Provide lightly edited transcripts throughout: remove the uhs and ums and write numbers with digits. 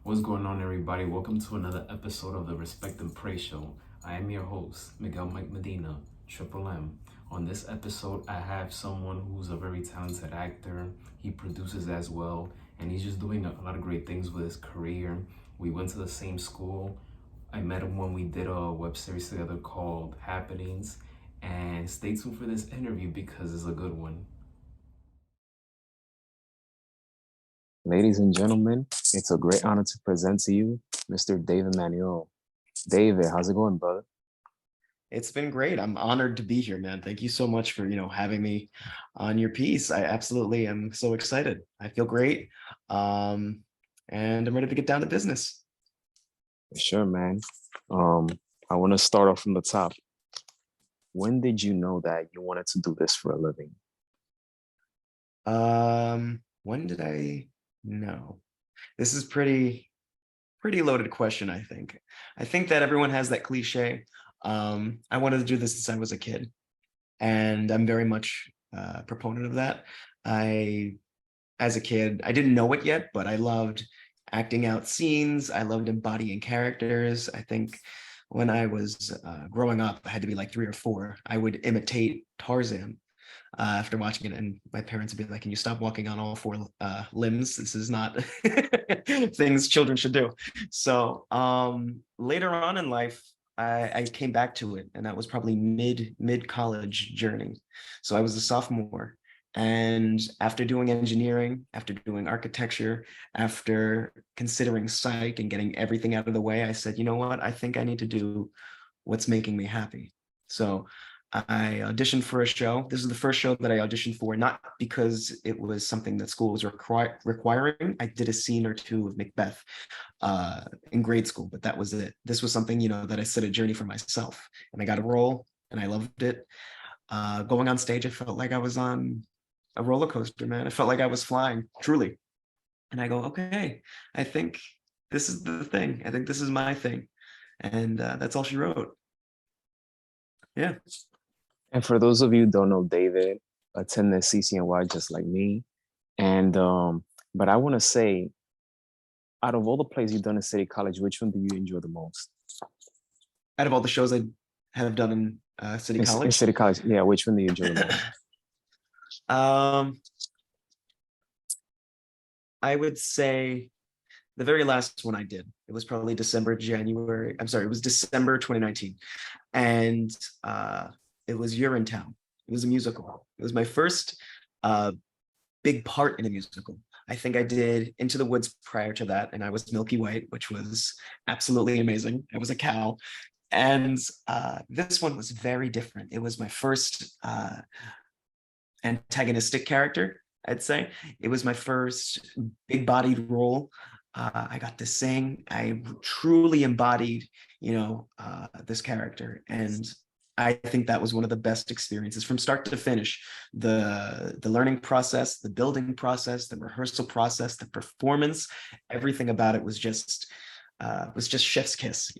What's going on, everybody? Welcome to another episode of the Respect and Pray Show. I am your host, Miguel Mike Medina, Triple M. On this episode, I have someone who's a very talented actor. He produces as well, and he's just doing a lot of great things with his career. We went to the same school. I met him when we did a web series together called Happenings. And stay tuned for this interview because it's a good one. Ladies and gentlemen, it's a great honor to present to you Mr. David Manuelle. David, how's it going, brother? It's been great. I'm honored to be here, man. Thank you so much for, having me on your piece. I absolutely am so excited. I feel great. Um, and I'm ready to get down to business. Sure, man. Um, I want to start off from the top. When did you know that you wanted to do this for a living? When did I know? This is pretty loaded question, I think. I think that everyone has that cliche. I wanted to do this since I was a kid, and I'm very much a proponent of that. As a kid, I didn't know it yet, but I loved acting out scenes. I loved embodying characters. I think when I was growing up, I had to be like 3 or 4. I would imitate Tarzan after watching it, and my parents would be like, "Can you stop walking on all 4 limbs? This is not things children should do." So later on in life, I came back to it, and that was probably mid college journey. So I was a sophomore, and after doing engineering, after doing architecture, after considering psych and getting everything out of the way, I said, you know what? I think I need to do what's making me happy. So I auditioned for a show. This is the first show that I auditioned for, not because it was something that school was requiring. I did a scene or two of Macbeth in grade school, but that was it. This was something, that I set a journey for myself, and I got a role, and I loved it. Going on stage, I felt like I was on a roller coaster, man. I felt like I was flying, truly. And I go, okay, I think this is the thing. I think this is my thing. And that's all she wrote. Yeah. And for those of you who don't know David, attended CCNY just like me. And but I want to say, out of all the plays you've done in City College, which one do you enjoy the most? Out of all the shows I have done in City In College, City College, yeah, which one do you enjoy the most? um, I would say the very last one I did. It was probably January. I'm sorry, it was December 2019, and it was Urinetown. It was a musical. It was my first big part in a musical. I think I did Into the Woods prior to that, and I was Milky White, which was absolutely amazing. I was a cow. And this one was very different. It was my first antagonistic character, I'd say. It was my first big bodied role. I got to sing. I truly embodied, this character. And I think that was one of the best experiences from start to finish. The learning process, the building process, the rehearsal process, the performance, everything about it was just chef's kiss,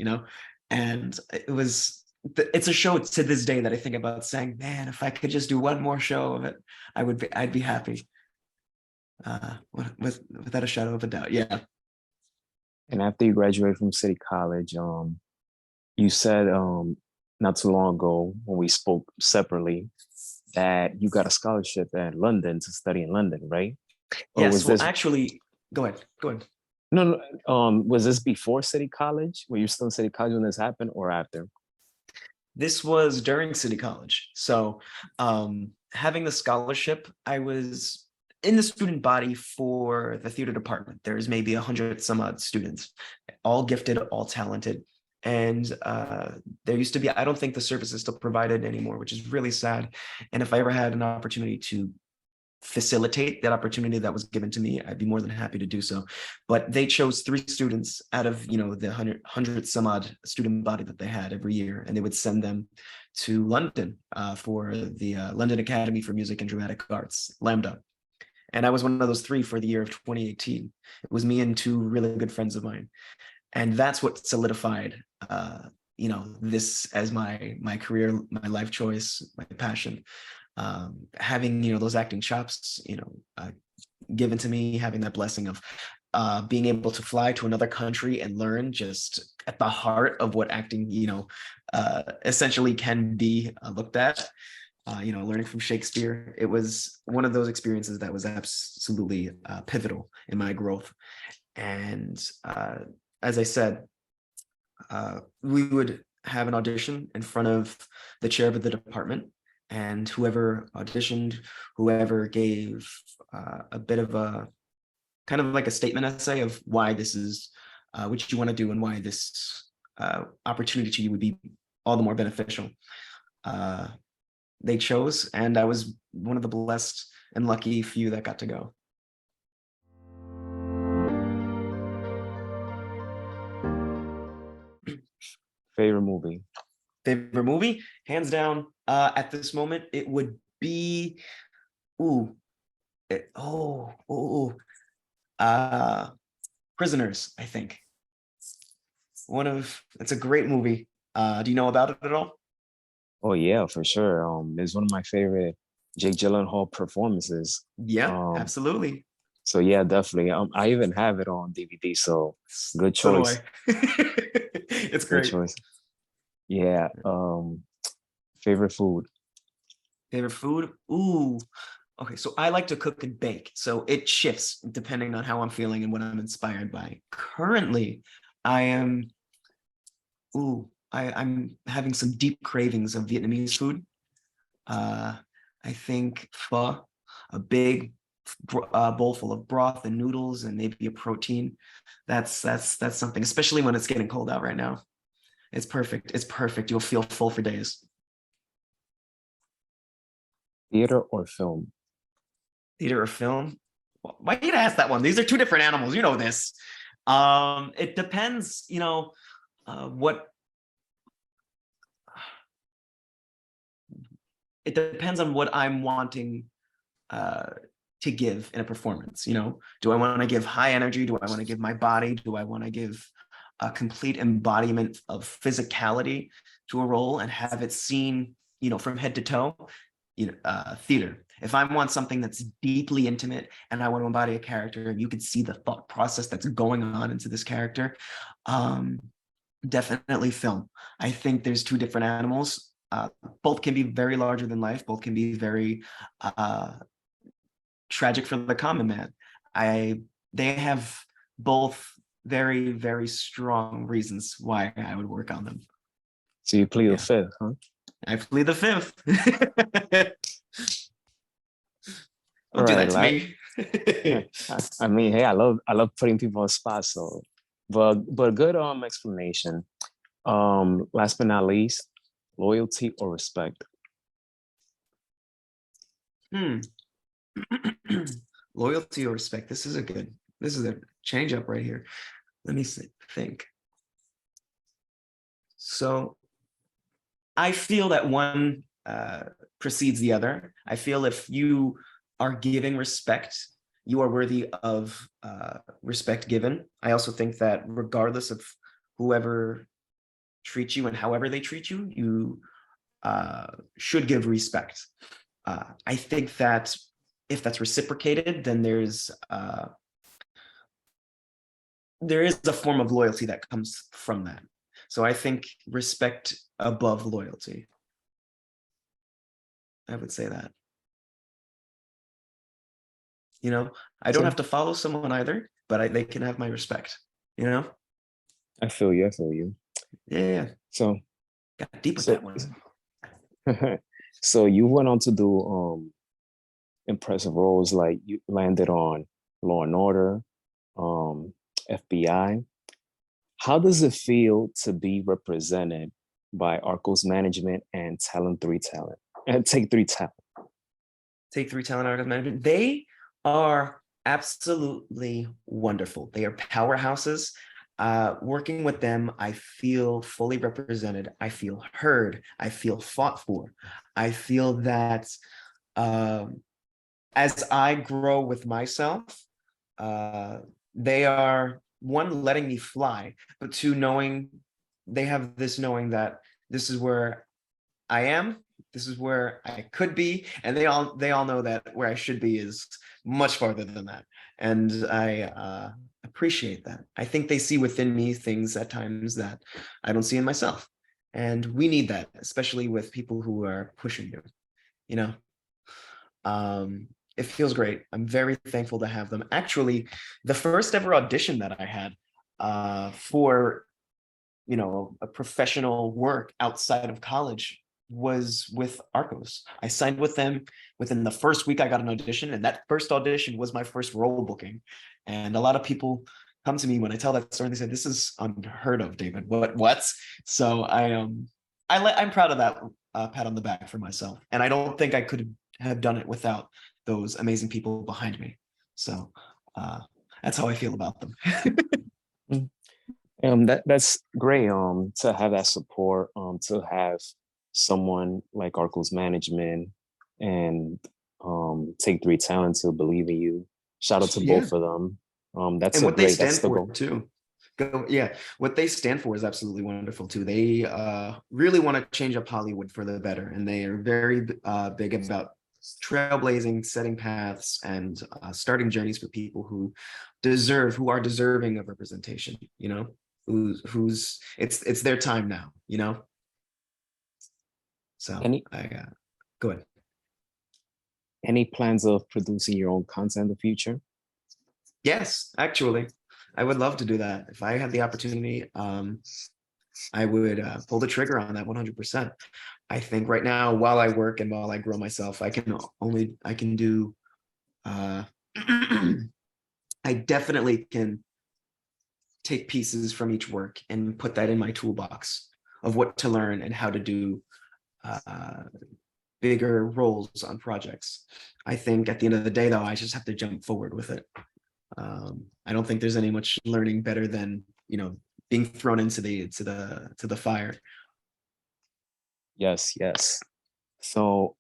And it's a show to this day that I think about saying, man, if I could just do one more show of it, I'd be happy. Without a shadow of a doubt. Yeah. And after you graduated from City College, you said not too long ago when we spoke separately that you got a scholarship in London to study in London, right? Or Yes. was Well, this actually, go ahead. Go ahead. no, no was this before City College? Were you still in City College when this happened or after? This was during City College. So having the scholarship, I was in the student body for the theater department. There's maybe 100 some odd students, all gifted, all talented. And there used to be, I don't think the service is still provided anymore, which is really sad. And if I ever had an opportunity to facilitate that opportunity that was given to me, I'd be more than happy to do so. But they chose 3 students out of the 100 some odd student body that they had every year, and they would send them to London for the London Academy for Music and Dramatic Arts, Lambda. And I was one of those 3 for the year of 2018. It was me and 2 really good friends of mine, and that's what solidified this as my career, my life choice, my passion. Having those acting chops given to me, having that blessing of being able to fly to another country and learn just at the heart of what acting, essentially can be looked at. Learning from Shakespeare, it was one of those experiences that was absolutely pivotal in my growth. And as I said, we would have an audition in front of the chair of the department, and whoever auditioned, whoever gave a bit of a kind of like a statement essay of why this is what you want to do and why this opportunity to you would be all the more beneficial. They chose, and I was one of the blessed and lucky few that got to go. Favorite movie? Favorite movie, hands down, at this moment, it would be, Prisoners, I think. It's a great movie. Do you know about it at all? Oh yeah, for sure. It's one of my favorite Jake Gyllenhaal performances. Yeah, absolutely. So yeah, definitely. I even have it on DVD. So good So do choice. It's Good great. choice. Yeah. Favorite food? Favorite food? Okay, so I like to cook and bake. So it shifts depending on how I'm feeling and what I'm inspired by. Currently, I'm having some deep cravings of Vietnamese food. I think pho, a big bowl full of broth and noodles and maybe a protein. That's something, especially when it's getting cold out right now. It's perfect. It's perfect. You'll feel full for days. Theater or film? Theater or film? Why you ask that one? These are two different animals. You know this. It depends. What. It depends on what I'm wanting to give in a performance. Do I want to give high energy? Do I want to give my body? Do I want to give a complete embodiment of physicality to a role and have it seen, from head to toe? Theater. If I want something that's deeply intimate and I want to embody a character and you can see the thought process that's going on into this character, definitely film. I think there's two different animals. Both can be very larger than life. Both can be very tragic for the common man. They have both very, very strong reasons why I would work on them. So you plead the fifth, huh? I plead the fifth. Don't do that to me. I mean, hey, I love putting people on the spot. So, but good explanation. Last but not least, loyalty or respect? Loyalty or respect. This is a change up right here. Let me think. So I feel that one precedes the other. I feel if you are giving respect, you are worthy of respect given. I also think that regardless of whoever treats you and however they treat you, you should give respect. I think that if that's reciprocated, then there is a form of loyalty that comes from that. So I think respect above loyalty. I would say that. I don't have to follow someone either, but they can have my respect. I feel you. Yeah. So got deep with that one. So you went on to do impressive roles, like you landed on Law and Order, FBI. How does it feel to be represented by Arcos Management and Talent 3 Talent and Take 3 Talent? Take 3 Talent Arcos Management. They are absolutely wonderful. They are powerhouses. Working with them, I feel fully represented. I feel heard. I feel fought for. I feel that as I grow with myself, they are, one, letting me fly, but two, they have this knowing that this is where I am, this is where I could be, and they all know that where I should be is much farther than that. And I appreciate that. I think they see within me things at times that I don't see in myself. And we need that, especially with people who are pushing you, you know. It feels great. I'm very thankful to have them. Actually, the first ever audition that I had for, a professional work outside of college was with Arcos. I signed with them within the first week. I got an audition, and that first audition was my first role booking. And a lot of people come to me when I tell that story, and they say, "This is unheard of, David. What?" So I'm proud of that pat on the back for myself, and I don't think I could have done it without those amazing people behind me. So that's how I feel about them. That's great. To have that support. To have someone like Arco's management and Take Three Talent to believe in you. Shout out to Yeah. both of them. That's And a what they great. That's stand the for goal. too. Yeah, what they stand for is absolutely wonderful too. They really want to change up Hollywood for the better, and they are very big about trailblazing, setting paths, and starting journeys for people who are deserving of representation. Who's it's their time now. So Any I go ahead. any plans of producing your own content in the future? Yes, actually, I would love to do that if I had the opportunity. I would pull the trigger on that 100%. I think right now, while I work and while I grow myself, I can do. I definitely can take pieces from each work and put that in my toolbox of what to learn and how to do bigger roles on projects. I think at the end of the day, though, I just have to jump forward with it. I don't think there's any much learning better than being thrown into the fire. Yes, yes. So,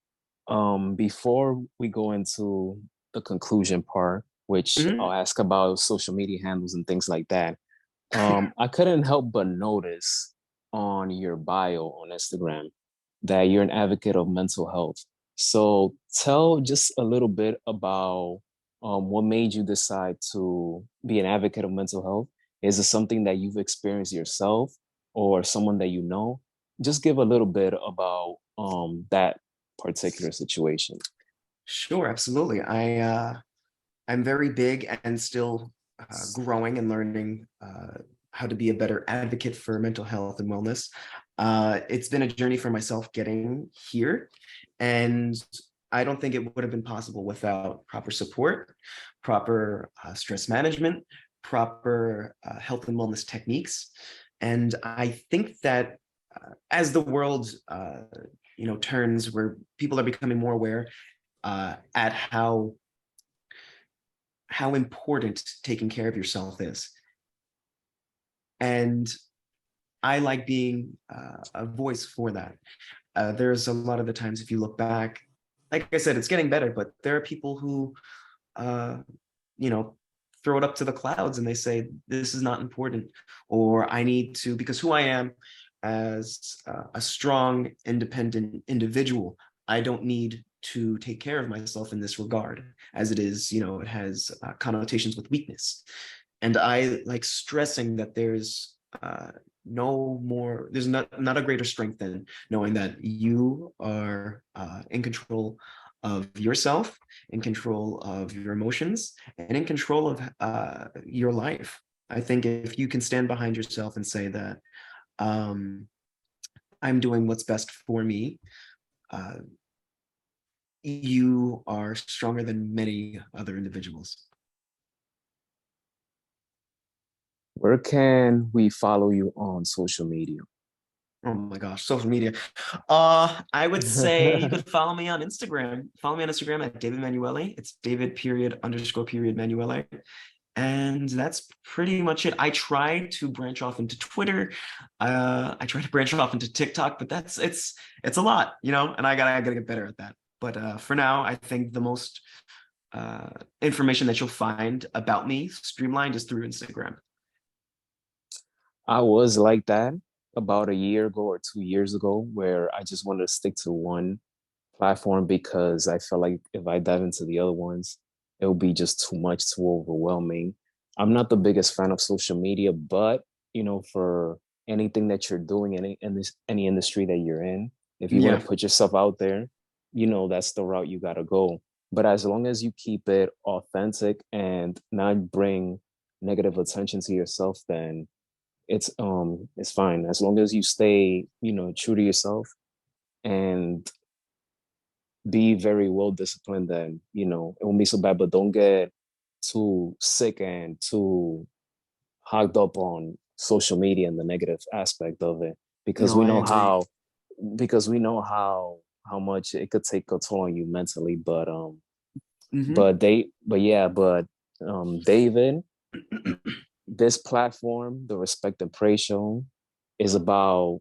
before we go into the conclusion part, which Mhm. I'll ask about social media handles and things like that, I couldn't help but notice on your bio on Instagram that you're an advocate of mental health. So, tell just a little bit about what made you decide to be an advocate of mental health. Is it something that you've experienced yourself or someone that you know? Just give a little bit about that particular situation. Sure, absolutely. I'm very big and still growing and learning how to be a better advocate for mental health and wellness. It's been a journey for myself getting here, and I don't think it would have been possible without proper support, proper stress management, proper health and wellness techniques. And I think that as the world, turns where people are becoming more aware at how important taking care of yourself is. And I like being a voice for that. There's a lot of the times, if you look back, like I said, it's getting better, but there are people who, uh, you know, throw it up to the clouds and they say, this is not important, or I need to, because who I am as a strong, independent individual, I don't need to take care of myself in this regard, as it is, it has connotations with weakness. And I like stressing that there's there's not a greater strength than knowing that you are in control of yourself, in control of your emotions, and in control of your life. I think if you can stand behind yourself and say that I'm doing what's best for me, uh, you are stronger than many other individuals. Where can we follow you on social media? Oh my gosh, social media. I would say you could follow me on Instagram. Follow me on Instagram at David Manuelle. It's David __ Manuelle. And that's pretty much it. I try to branch off into Twitter. I try to branch off into TikTok, but it's a lot, and I gotta get better at that. But for now, I think the most information that you'll find about me streamlined is through Instagram. I was like that about a year ago or 2 years ago, where I just wanted to stick to one platform because I felt like if I dive into the other ones, it would be just too much, too overwhelming. I'm not the biggest fan of social media, but for anything that you're doing, any industry that you're in, if you want Yeah. to put yourself out there, that's the route you gotta go. But as long as you keep it authentic and not bring negative attention to yourself, then it's fine. As long as you stay, true to yourself and be very well disciplined, then it won't be so bad. But don't get too sick and too hogged up on social media and the negative aspect of it, because No, we I know agree. how much it could take a toll on you mentally. Hmm. David, this platform, the Respect and Pray Show, is about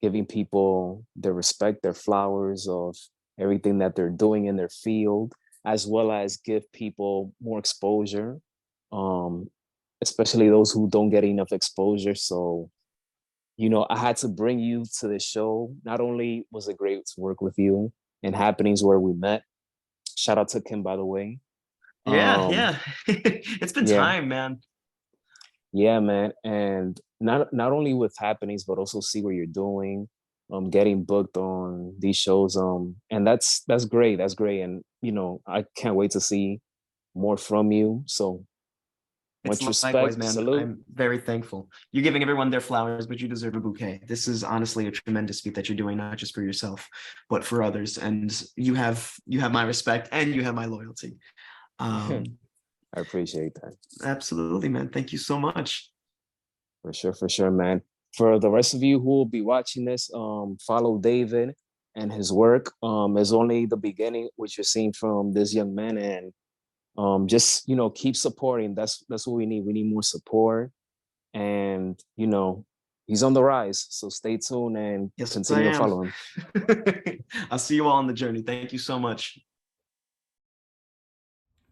giving people their respect, their flowers of everything that they're doing in their field, as well as give people more exposure, um, especially those who don't get enough exposure. So, I had to bring you to the show. Not only was it great to work with you and happenings where we met. Shout out to Kim, by the way. Yeah, Um, yeah. It's been yeah, time, man. yeah, man. And not only with happenings, but also see what you're doing, getting booked on these shows. And that's great. That's great. And I can't wait to see more from you. So It's much likewise, respect. man. Salute. I'm very thankful. You're giving everyone their flowers, but you deserve a bouquet. This is honestly a tremendous feat that you're doing, not just for yourself, but for others. And you have my respect and you have my loyalty. I Um, appreciate that. Absolutely, man. Thank you so much. For sure, man. For the rest of you who will be watching this, follow David and his work. Is only the beginning, which you're seeing from this young man, and just keep supporting. That's what we need. We need more support, and he's on the rise. So stay tuned and Yes, I continue to am. follow him. I'll see you all on the journey. Thank you so much.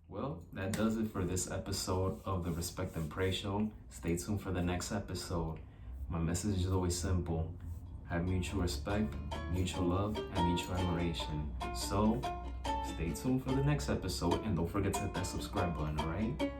Well, that does it for this episode of the Respect and Pray Show. Stay tuned for the next episode. My message is always simple: have mutual respect, mutual love, and mutual admiration. So, stay tuned for the next episode, and don't forget to hit that subscribe button, alright?